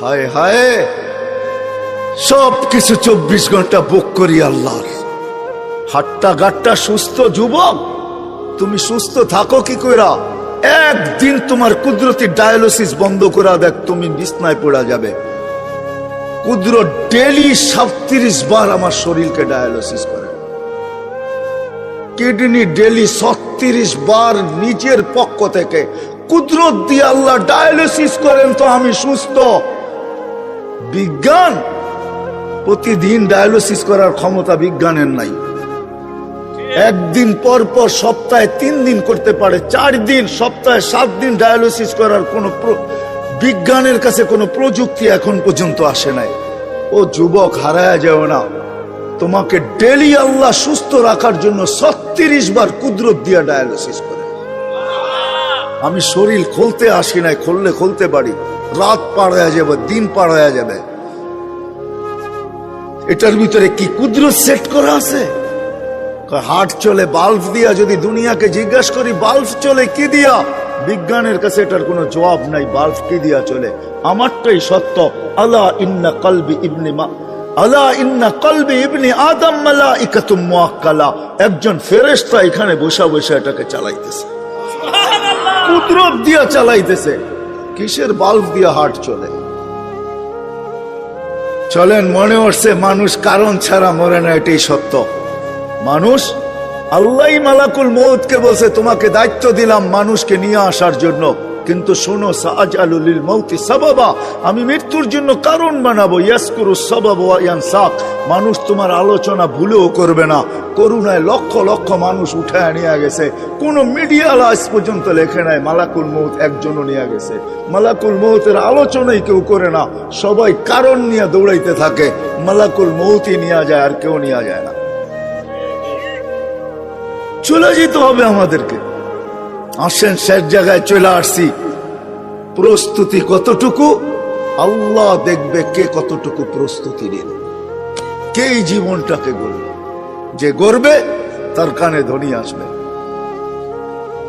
হায় হায়, সব কিছু 24 ঘন্টা বুক করি আল্লাহর। হাট্টা গাট্টা সুস্থ যুবক, তুমি সুস্থ থাকো কি কইরা? একদিন তোমার কুদরতি ডায়ালিসিস বন্ধ করা দেখ, তুমি বিছনায় পড়া যাবে। কুদরত ডেলি 37 বার আমার শরীরকে ডায়ালিসিস করে, কিডনি ডেলি 36 বার নিজের পক্ষ থেকে কুদরত দিয়ে আল্লাহ ডায়ালিসিস করেন, তো আমি সুস্থ। বিজ্ঞান প্রতিদিন ডায়ালিসিস করার ক্ষমতা বিজ্ঞানের নাই। একদিন পর পর সপ্তাহে 3 দিন করতে পারে, 4 দিন, সপ্তাহে 7 দিন ডায়ালিসিস করার কোন বিজ্ঞানের কাছে কোনো প্রযুক্তি এখন পর্যন্ত আসে নাই। ও যুবক, হারায়া যাও না, তোমাকে ডেলি আল্লাহ সুস্থ রাখার জন্য 36 বার কুদরত দিয়া ডায়ালিসিস করে। আমি শরীর খুলতে আসি নাই, খুললে খুলতে পারি, রাত পার হয়ে যাবে, দিন পার হয়ে যাবে। এটার ভিতরে কি কুদরত সেট করা আছে? হার্ট চলে বাল্ব দিয়া। যদি দুনিয়াকে জিজ্ঞাসা করি বাল্ব চলে কি দিয়া, বিজ্ঞানের কাছে এটার কোনো জবাব নাই। বাল্ব কি দিয়া চলে? আমারটাই সত্য। আলা ইন্না কলবি ইবনি আদম মালাইকাতুম মুআক্কালা, একজন ফেরেশতা এখানে বসা বসা এটাকে চালাইতেছে, কুদরত দিয়া চালাইতেছে। কিসের বাল্ব দিয়া হার্ট চলে? চলেন, মনে হচ্ছে মানুষ কারণ ছাড়া মরে না, এটাই সত্য। মানুষ, আল্লাহ মালাকুল মউতকে বলছে তোমাকে দায়িত্ব দিলাম মানুষকে নিয়ে আসার জন্য, কিন্তু শোনো, সাআজালু লিল মাউতি সাবাবা, আমি মৃত্যুর জন্য কারণ বানাবো। ইয়াসকুরু সাবাব ওয়া ইয়ানসাক, মানুষ তোমার আলোচনা ভুলেও করবে না। করুণায় লক্ষ লক্ষ মানুষ উঠায় নিয়ে গেছে, কোন মিডিয়া আজ পর্যন্ত লেখে নাই মালাকুল মউত একজনও নিয়ে গেছে। মালাকুল মউতের আলোচনাই কেউ করে না, সবাই কারণ নিয়ে দৌড়াইতে থাকে। মালাকুল মউতই নিয়ে যায়, আর কেউ নিয়ে যায় না। চলে যেতে হবে আমাদেরকে। আসেন, শেষ জায়গায় চলে আসছি। প্রস্তুতি কতটুকু আল্লাহ দেখবে, কে কতটুকু প্রস্তুতি নিল, কে এই জীবনটাকে গড়বে। যে গড়বে তার কানে ধ্বনি আসবে।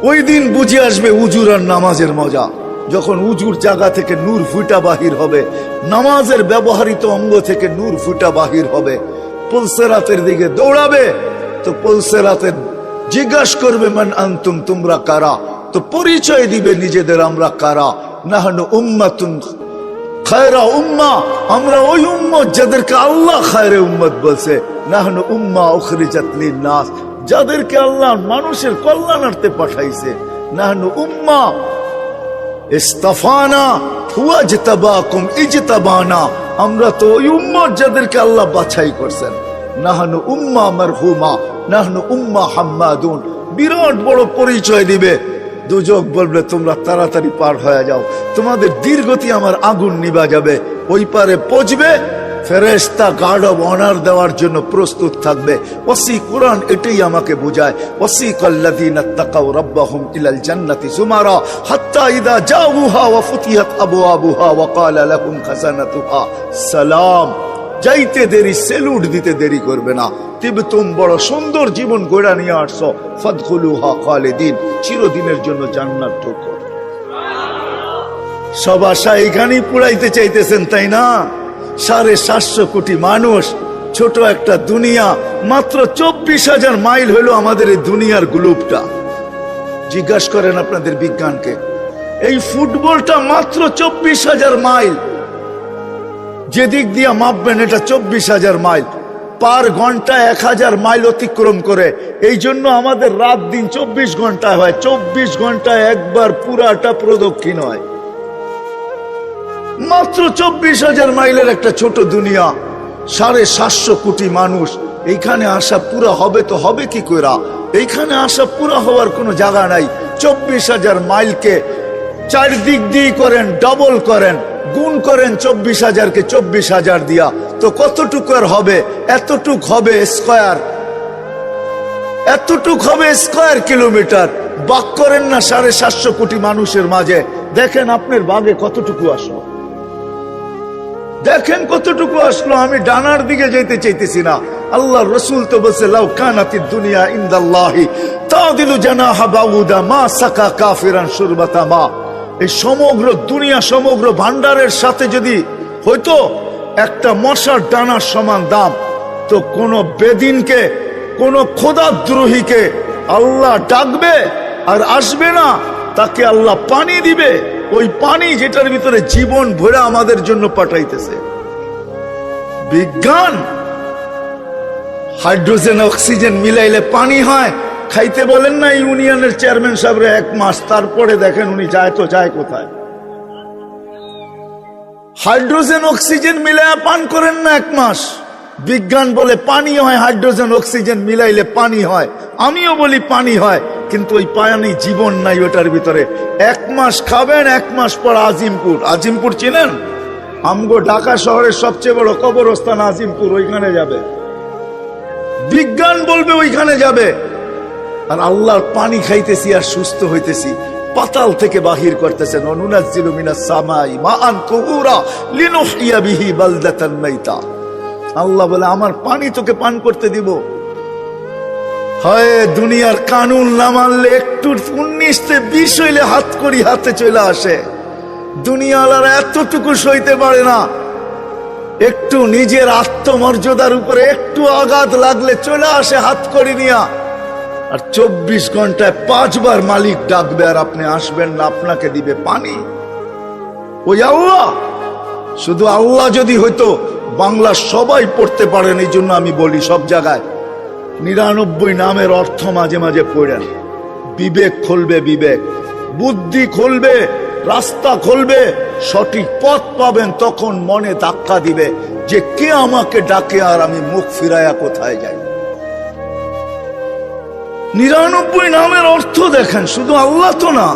ওই দিন বুঝে আসবে উজুর আর নামাজের মজা। যখন উজুর জায়গা থেকে নূর ফুটা বাহির হবে, নামাজের ব্যবহৃত অঙ্গ থেকে নূর ফুটা বাহির হবে, পুলসেরাতের দিকে দৌড়াবে, তো পুলসেরাতের জিজ্ঞাসা করবে মান আনতুম, তোমরা কারা? তো পরিচয় দিবে নিজেদের, আমরা কারা। নাহনু উম্মাতুন খায়রা উম্মাহ, আমরা ওই উম্মত যাদেরকে আল্লাহ খায়রে উম্মত বলছে। নাহনু উম্মাহ উখরিজাত লিন-নাস, যাদেরকে আল্লাহ মানুষের কল্যাণার্থে পাঠাইছে। নাহনু উম্মাহ ইসতাফানা হুয়া ইজতাবাকুম ইজতাবানা, আমরা তো ওই উম্মত যাদেরকে আল্লাহ বাছাই করছেন। নাহনু উম্মাহ মারহুমা, নাহনু উম্মাহ হাম্মাদুন, বিরাট বড় পরিচয় দিবে। দুজক বলবে তোমরা তাড়াতাড়ি পার হয়ে যাও, তোমাদের দীর্ঘতি আমার আগুন নিভা যাবে। ওই পারে পৌঁছবে, ফেরেশতা গার্ড অব অনার দেওয়ার জন্য প্রস্তুত থাকবে। ওয়াসি কুরআন এটাই আমাকে বোঝায়। ওয়াসিকাল্লাযীনা তাকাউ রাব্বাহুম ইলাল জান্নাতি যুমারা হাত্তা ইযা জাউহা ওয়া ফুতিহাত আবওয়াবুহা ওয়া ক্বালা লাহুম খাযানাতুহা সালাম। যাইতে দেরি, সেলুট দিতে দেরি করবে না। তিবতুম, বড় সুন্দর জীবন গড়া নিয়ে আসছো। ফাদখুলুহা খালিদিন, চিরদিনের জন্য জান্নাত ঢোকো। সব আশা এখানেই পুরাইতে চাইতেছেন, তাই না? 750 কোটি মানুষ, ছোট একটা দুনিয়া। মাত্র 24,000 মাইল হলো আমাদের এই দুনিয়ার গ্লোবটা। জিজ্ঞাসা করেন আপনাদের বিজ্ঞানকে, এই ফুটবলটা মাত্র 24,000 মাইল। যেদিক দিয়ে মাপবেন এটা 24,000 মাইল। পার ঘন্টা 1000 মাইল অতিক্রম করে। এই জন্য আমাদের রাত দিন 24 ঘন্টায় হয়। 24 ঘন্টায় একবার পুরাটা প্রদক্ষিণ হয়। মাত্র 24,000 মাইলের একটা ছোট দুনিয়া, 750 কোটি মানুষ। এইখানে আসা পুরা হবে তো হবে কি কইরা? এইখানে আসা পুরা হওয়ার কোনো জায়গা নাই। 24,000 মাইলকে 4 দিক দিয়ে করেন, ডবল করেন, গুণ করেন 24,000-কে 24,000 দিয়া, তো কতটুকু আর হবে? এতটুক হবে স্কয়ার, এতটুক হবে স্কয়ার কিলোমিটার। বাক করেন না 750 কোটি মানুষের মাঝে, দেখেন আপনার বাগে কতটুকু আসলো, দেখেন কতটুকু আসলো। আমি ডানার দিকে যেতে চাইতেছি না। আল্লাহ রসুল তো বলছে লাউ কানাতিদ দুনিয়া ইনদাল্লাহি তাদিলু জানাহা বাউদা মা সাকা কাফিরান শুরবাতা মা। এই সমগ্র দুনিয়া, সমগ্র ভান্ডারের সাথে যদি হয়তো একটা মশার ডানার সমান দাম, তো কোন বেদিনকে, কোন খোদাদ্রোহীকে আল্লাহ ডাকবে আর আসবে না, তাকে আল্লাহ পানি দিবে, ওই পানি যেটার ভিতরে জীবন ভরে আমাদের জন্য পাঠাইতেছে। বিজ্ঞান হাইড্রোজেন অক্সিজেন মিলাইলে পানি হয়, খাইতে বলেন না ইউনিয়নের চেয়ারম্যান সাহেব 1 মাস, তারপরে দেখেন উনি যায় তো যায় কোথায়। হাইড্রোজেন অক্সিজেন মিলাইয়া পান করেন না 1 মাস, বিজ্ঞান বলে পানি হয়, হাইড্রোজেন অক্সিজেন মিলাইলে পানি হয়, আমিও বলি পানি হয়, কিন্তু ওই পানি জীবন নাই ওটার ভিতরে। 1 মাস খাবেন, 1 মাস পর আজিমপুর, আজিমপুর চিনেন? আমগো ঢাকা শহরের সবচেয়ে বড় কবরস্থান আজিমপুর, ওইখানে যাবে, বিজ্ঞান বলবে ওইখানে যাবে। আর আল্লাহর পানি খাইতেছি আর সুস্থ হইতেছি, পাতাল থেকে বাহির করতেছেন, অনুনাজ্জিলু মিনাস সামাই মাআন তুহুরা লিনুহইয়া বিহি বালদাতান মাইতা। আল্লাহ বলে আমার পানি তোকে পান করতে দিব। হয় দুনিয়ার কানুন না মানলে একটু 19-20 হইলে হাত করি হাতে চলে আসে, দুনিয়াওয়ালারা এতটুকু সইতে পারে না। একটু নিজের আত্মমর্যাদার উপরে একটু আঘাত লাগলে চলে আসে হাত করি নিয়া, আর 24 ঘন্টায় 5 বার মালিক ডাকবে আর আপনি আসবেন না, আপনাকে দিবে পানি। ওই আল্লাহ, শুধু আল্লাহ যদি হইতো বাংলা সবাই পড়তে পারেন, এই জন্য আমি বলি সব জায়গায় 99 নামের অর্থ মাঝে মাঝে পড়েন, বিবেক খুলবে, বিবেক বুদ্ধি খুলবে, রাস্তা খুলবে, সঠিক পথ পাবেন। তখন মনে ধাক্কা দিবে যে কে আমাকে ডাকে আর আমি মুখ ফিরাইয়া কোথায় যাই। 99 নামের অর্থ দেখেন, শুধু আল্লাহ তো না,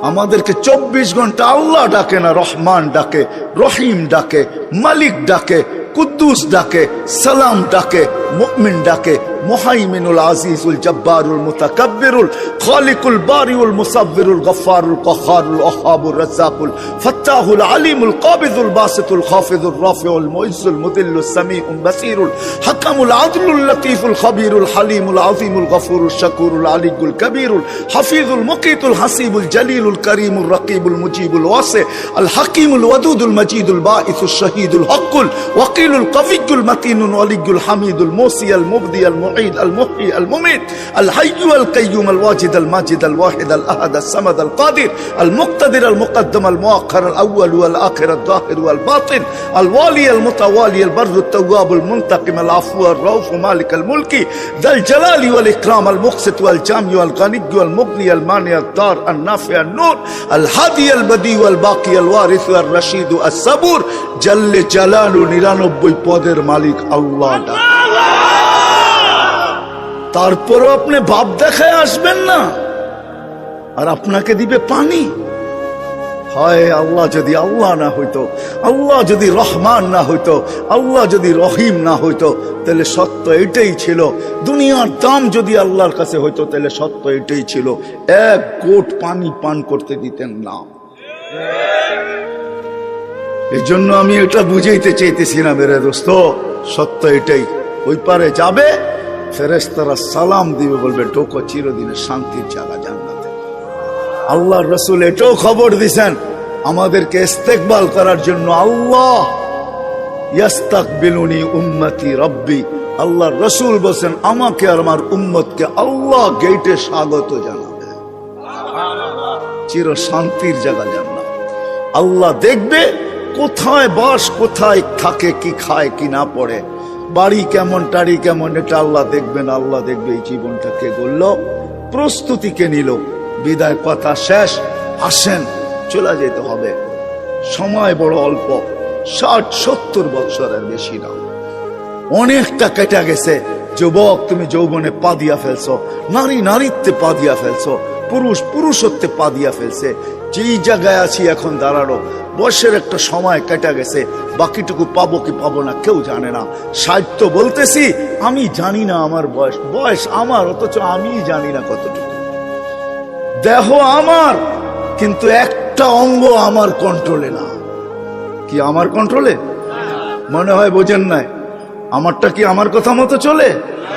আমাদেরকে 24 ঘন্টা আল্লাহ ডাকে না, রহমান ডাকে, রহিম ডাকে, মালিক ডাকে, কুদ্দুস ডাকে, সালাম ডাকে, মুমিন ডাকে, মুহাইমিনুল আজিজুল জব্বারুল মুতাকাব্বিরুল খালিকুল বারিউল মুসাব্বিরুল গফফারুল কহারুল ওহাবুর রাজ্জাকুল ফাত্তাহুল আলিমুল কাবিদুল বাসিতুল খাফিদুর রাফিউল মুইজ্জুল মুদিল্লুস সামিউল বাসিরুল হাকামুল আদলুল লতীফুল খবীরুল হালিমুল আযীমুল গফুরুল শাকুরুল আলিয়ুল কবীরুল হাফিজুল মুকিতুল হাসিবুল জলিলুল করিমুল রকিবুল মুজিবুল ওয়াসি আল হাকিমুল ওয়াদুদুল মজিদুল বাঈসুশ শহীদুল হকুল ওয়াকিলুল কবিয়ুল মাতিনুল ওয়ালিয়ুল হামিদুল মুসি আল মুবদি আল মুঈদ আল মুহয়ি আল মুমিত আল হাইয়্যু আল কাইয়্যুম আল ওয়াজিদ আল মাজিদ আল ওয়াহিদ আল আহাদ আল সামাদ আল কাদির আল মুক্তাদির আল মুকদ্দম আল মুআখ্খার আল আউয়াল ওয়াল আখির আল যাহির ওয়াল বাতিন আল ওয়ালি আল মুতাওয়ালি আল বাররুত তাওয়াব আল মুনতাকিম আল আফু আর রাউফ মালিক আল মুলকি যাল জালালি ওয়াল ইকরাম আল মুকসিত ওয়াল জামি ওয়াল গানি ওয়াল মুগনি আল মানি আল দার আল নাফি আল নূর আল হাদি আল বদি ওয়াল বাকি আল ওয়ারিস আল রশিদ আল সাবুর জাল্লে জালালু 99 পদের মালিক আল্লাহ। তারপরও আপনি ভাব দেখায় আসবেন না আর আপনাকে দিবে পানি। হয় আল্লাহ যদি আল্লাহ না হইতো, আল্লাহ যদি রহমান না হইতো, আল্লাহ যদি রহিম না হইতো, তাহলে সত্য এটাই ছিল। দুনিয়ার দাম যদি আল্লাহর কাছে হইতো, তাহলে সত্য এটাই ছিল, 1 ঘোট পানি পান করতে দিতেন না। এই জন্য আমি এটা বুঝাইতে চাইতেছি না মেরে দোস্ত, সত্য এটাই। ওই পারে যাবে, ফেরেশতারা সালাম দিবে, বলবে ঢোকো চিরদিনের শান্তির জায়গা জান্নাতে। আল্লাহর রাসূল এটাও খবর দিছেন আমাদেরকে ইস্তেকবাল করার জন্য, আল্লাহ ইয়াস্তাকবিলুনি উম্মতি রব্বি। আল্লাহর রাসূল বলেন আমাকে আর আমার উম্মতকে আল্লাহ গেটে স্বাগত জানাবে, চির শান্তির জায়গা জান্নাত। আল্লাহ দেখবে কোথায় বাস, কোথায় থাকে, কি খায় কি না পড়ে, বাড়ি কেমন, টাড়ি কেমন, এটা আল্লাহ দেখবেন। আল্লাহ দেখবে এই জীবনটা কে গড়ল, প্রস্তুতি কে নিল। বিদায় কথা শেষ, আসেন চলে যেতে হবে, সময় বড় অল্প, 60-70 বছরের বেশি না, অনেকটা কেটে গেছে। যুবক তুমি যৌবনে পা দিয়া ফেলছো, নারী নারীত্বে পা দিয়া ফেলছো, পুরুষ পুরুষত্বে পা দিয়া ফেলছে। যেই জায়গায় আছি এখন দাঁড়ানো, বয়সের একটা সময় কেটে গেছে, বাকিটুকু পাবো কি পাবো না কেউ জানে না। 60 তো বলতেছি, আমি জানি না আমার বয়স, বয়স আমার, অথচ আমি জানি না কতটুকু। দেহ আমার, কিন্তু একটা অঙ্গ আমার কন্ট্রোলে না। কি আমার কন্ট্রোলে? মনে হয় বোঝেন নাই। আমারটা কি আমার কথা মতো চলে?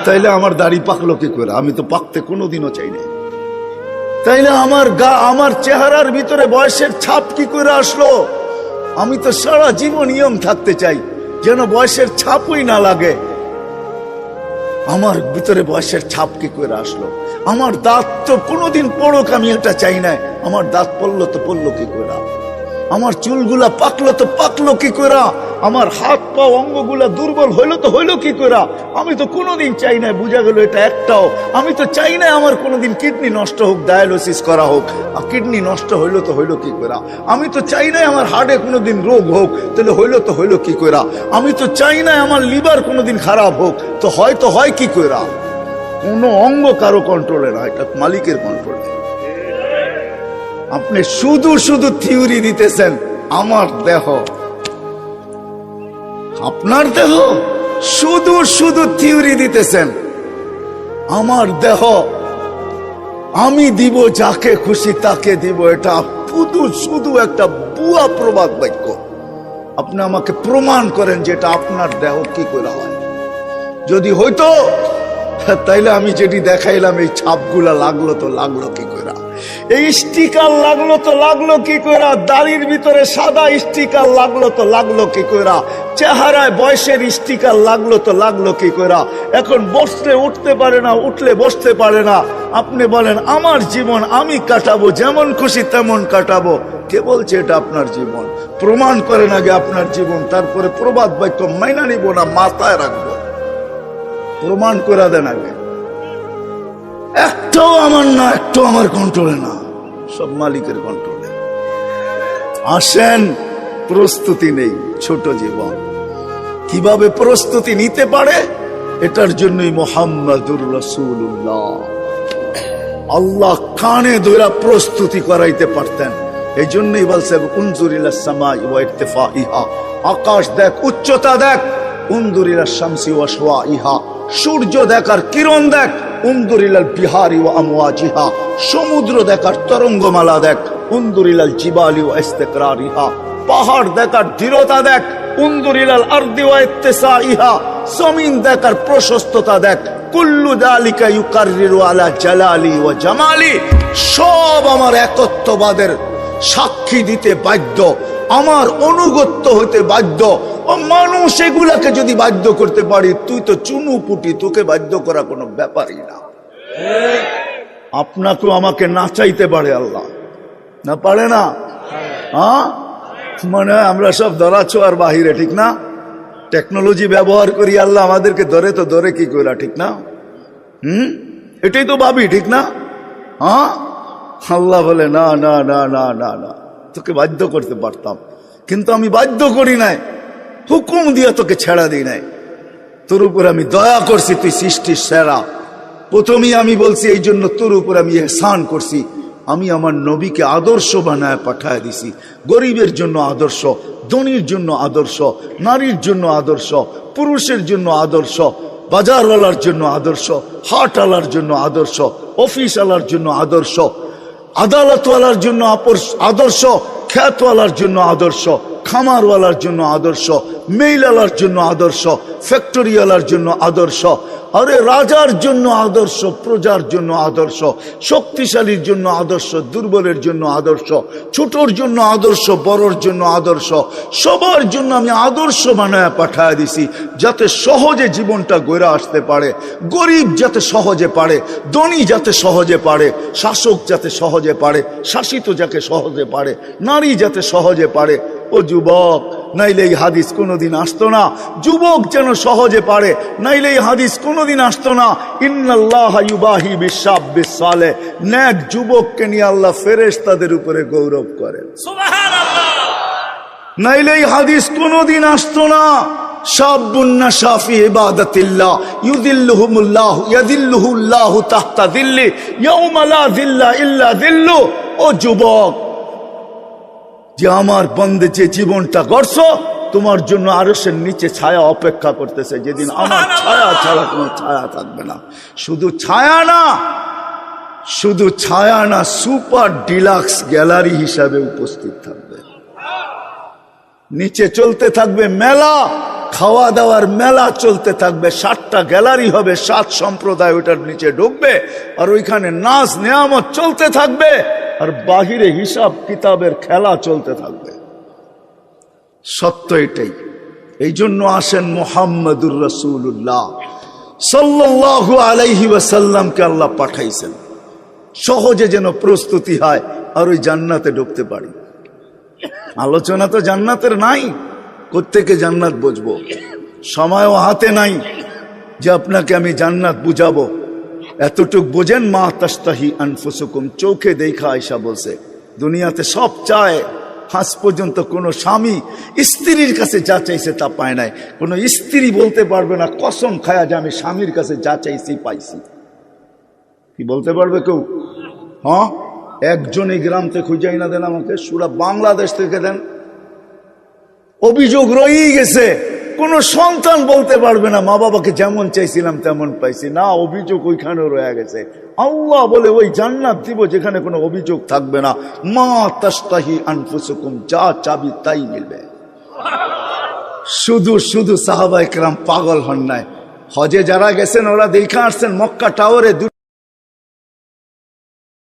তাইলে আমার দাড়ি পাকলো কি করে? আমি তো পাকতে কোনোদিনও চাই না। তাইলে আমার গা, আমার চেহারার ভিতরে বয়সের ছাপ কি করে আসলো? আমি তো সারা জীবন ইয়ং থাকতে চাই, যেন বয়সের ছাপই না লাগে। আমার ভিতরে বয়সের ছাপ কি করে আসলো? আমার দাঁত তো কোনোদিন পড়ুক, আমি এটা চাই না। আমার দাঁত পড়লো তো পড়লো কি করে? আমার চুলগুলা পাকলো তো পাকলো কি করে? আমার হাত পা অঙ্গগুলা দুর্বল হইলো তো হইলো কি করে? আমি তো কোনোদিন চাই না, বুঝা গেল এটা একটাও। আমি তো চাই না আমার কোনোদিন কিডনি নষ্ট হোক, ডায়ালিসিস করা হোক। কিডনি নষ্ট হইলো তো হইলো কি করে? আমি তো চাই না আমার হার্টে কোনোদিন রোগ হোক, তাহলে হইলো তো হইলো কি করে? আমি তো চাই না আমার লিভার কোনোদিন খারাপ হোক, তো হয় কি করে? কোনো অঙ্গ কারো কন্ট্রোলে না, এটা মালিকের কন্ট্রোলে। আপনি শুধু শুধু থিওরি দিতেছেন। আমার দেহ, আপনার দেহ, শুধু শুধু থিওরি দিতেছেন। আমার দেহ আমি দিব, যাকে খুশি তাকে দিব, এটা শুধু শুধু একটা বুয়া প্রবাদ বাক্য। আপনি আমাকে প্রমাণ করেন যে এটা আপনার দেহ কি করে হয়। যদি হইতো তাইলে আমি যেটি দেখাইলাম, এই ছাপগুলা লাগলো তো লাগলো কি করে? এই স্টিকার লাগলো তো লাগলো কি করে? দাড়ির ভিতরে সাদা স্টিকার লাগলো তো লাগলো কি করে? চেহারায় বয়সের স্টিকার লাগলো তো লাগলো কি করে? এখন বসলে উঠতে পারে না, উঠলে বসতে পারে না। আপনি বলেন আমার জীবন আমি কাটাবো, যেমন খুশি তেমন কাটাবো। কে বলছে এটা আপনার জীবন? প্রমাণ করেন আগে আপনার জীবন, তারপরে প্রবাদ বাক্য মাইনা নিব না, মাথায় রাখবো। প্রমাণ করে দেন আগে। একটাও আমার না, একটাও আমার কন্ট্রোলে না, সব মালিকের কন্ট্রোলে। আসেন, প্রস্তুতি নেই, ছোট জীবন কিভাবে প্রস্তুতি নিতে পারে এটার জন্যই মুহাম্মাদুর রাসূলুল্লাহ আল্লাহ কানে ধরে প্রস্তুতি করাইতে পারতেন। এই জন্যই বলছে উনজুর ইলাস সামাই ওয়া ইরতিফাইহা, আকাশ দেখ, উচ্চতা দেখ। উনজুর ইলাস শামসি ওয়া শাওয়াইহা, সূর্য দেখার কিরণ দেখ। উনজুর ইলাল বিহারি ওয়া আমওয়াজিহা, সমুদ্র দেখার তরঙ্গমালা দেখ। উনজুর ইলাল জিবালি ওয়া ইস্তিকরারিহা, পাহাড় দেখার দৃঢ়তা দেখ। উনজুর ইলাল আরদি ওয়া ইত্তিসাইহা, জমিন দেখার প্রশস্ততা দেখ। কুল্লু যালিকা ইউকাররিরু আলা জালালি ওয়া জামালি, সব আমার একত্ববাদের সাক্ষী দিতে বাধ্য, আমার অনুগত্য হইতে বাধ্য। ও মানুষ এগুলাকে যদি বাধ্য করতে পারি, তুই তো চুনু পুটি, তোকে বাধ্য করা কোনো ব্যাপারই না। আপনাকেও আমাকে নাচাইতে পারে আল্লাহ, না পারে না? হ্যাঁ, মানে আমরা সব ধরা ছোঁয়ার বাহিরে, ঠিক না? টেকনোলজি ব্যবহার করি, আল্লাহ আমাদেরকে ধরে তো ধরে কি করে, ঠিক না? এটাই তো ভাবি, ঠিক না? হ্যাঁ, আল্লাহ বলে না না না না না না, তোকে বাধ্য করতে পারতাম, কিন্তু আমি বাধ্য করি নাই, হুকুম দিয়ে তোকে ছেড়া দিই নাই। তোর উপর আমি দয়া করছি, তুই সৃষ্টির সেরা। প্রথমেই আমি বলছি এই জন্য তোর উপর আমি ইহসান করছি। আমি আমার নবীকে আদর্শ বানায় পাঠায় দিছি। গরিবের জন্য আদর্শ, ধনীর জন্য আদর্শ, নারীর জন্য আদর্শ, পুরুষের জন্য আদর্শ, বাজারওয়ালার জন্য আদর্শ, হাটওয়ালার জন্য আদর্শ, অফিসওয়ালার জন্য আদর্শ, আদালতওয়ালার জন্য আদর্শ, খ্যাতওয়ালার জন্য আদর্শ, খামারওয়ালার জন্য আদর্শ, মেইলালার জন্য আদর্শ, ফ্যাক্টরিওয়ালার জন্য আদর্শ, আরে রাজার জন্য আদর্শ, প্রজার জন্য আদর্শ, শক্তিশালীর জন্য আদর্শ, দুর্বলের জন্য আদর্শ, ছোটর জন্য আদর্শ, বড়র জন্য আদর্শ, সবার জন্য আমি আদর্শ বানায় পাঠায় দিছি, যাতে সহজে জীবনটা গড়ে আসতে পারে। গরিব যাতে সহজে পারে, ধনী যাতে সহজে পারে, শাসক যাতে সহজে পারে, শাসিত যাকে সহজে পারে, নারী যাতে সহজে পারে। ও যুবক, নাইলে এই হাদিস কোনোদিন আসতো না। যুবক যেন সহজে পারে, নাইলে এই হাদিস কোনোদিন আসতো না। ইন্নাল্লাহ ইউবাহি বিশ-শাবিস সালেহ, নেক যুবককে নিয়ে আল্লাহ ফেরেশতাদের উপরে গৌরব করেন, সুবহানাল্লাহ। নাইলে এই হাদিস কোনোদিন আসতো না। শাবুন নাশা ফি ইবাদাতিল্লাহ ইউযিল্লুহুমুল্লাহ ইয়াযিল্লুহুল্লাহু তাহতা যিল্লি ইয়াউমা লা যিল্লা ইল্লা যিল্লু। ও যুবক, যে আমার বন্দে যে জীবনটা গড়ছো, তোমার জন্য আরশের নিচে ছায়া অপেক্ষা করতেছে, যেদিন আমার ছায়া ছাড়া কোনো ছায়া থাকবে না। শুধু ছায়া না, শুধু ছায়া না, সুপার ডিলাক্স গ্যালারি হিসাবে উপস্থিত থাকবে। নিচে চলতে থাকবে মেলা, খাওয়া দাওয়ার মেলা চলতে থাকবে। 7টা গ্যালারি হবে, 7 সম্প্রদায় ওইটার নিচে ঢুকবে, আর ওইখানে নাচ নেয়ামত চলতে থাকবে, আর বাহিরে হিসাব কিতাবের খেলা চলতে থাকবে। সত্য এটাই। এই জন্য আসেন মুহাম্মাদুর রাসূলুল্লাহ সাল্লাল্লাহু আলাইহি ওয়াসাল্লামকে আল্লাহ পাঠাইছেন সহজে যেন প্রস্তুতি হয় আর ওই জান্নাতে ঢুকতে পারি। আলোচনা তো জান্নাতের নাই, কোত্থেকে জান্নাত বুঝবো? সময়ও হাতে নাই যে আপনাকে আমি জান্নাত বুঝাবো। এতটুক বোঝেন, মা তাস্তাহি আনফুসুকুম, চোখে দেখা আয়েশা বলছে দুনিয়াতে সব চায়, আজ পর্যন্ত কোনো স্বামী স্ত্রীর কাছে যা চাইছে তা পায় নাই। কোনো স্ত্রী বলতে পারবে না কসম খায়া যে আমি স্বামীর কাছে যা চাইছি পাইছি। কি বলতে পারবে কেউ? হ্যাঁ, একজনই গ্রাম থেকে খুঁজাই না দেন আমাকে, সুরা বাংলাদেশ থেকে দেন। অভিযোগ রয়েই গেছে, কোন সন্তান বলতে পারবে না মা বাবাকে যেমন চাইছিলাম তেমন পাইছি না, অভিযোগ ওইখানে রয়ে গেছে। আল্লাহ বলে ওই জান্নাত দিব যেখানে কোনো অভিযোগ থাকবে না। মা তাস্তাহি আনফুসুকুম, যা চাবি তাই মিলবে। শুধু শুধু সাহাবায়ে কেরাম পাগল হন নাই। হজে যারা গেছেন ওরা দেখা আসছেন মক্কা টাওয়ারে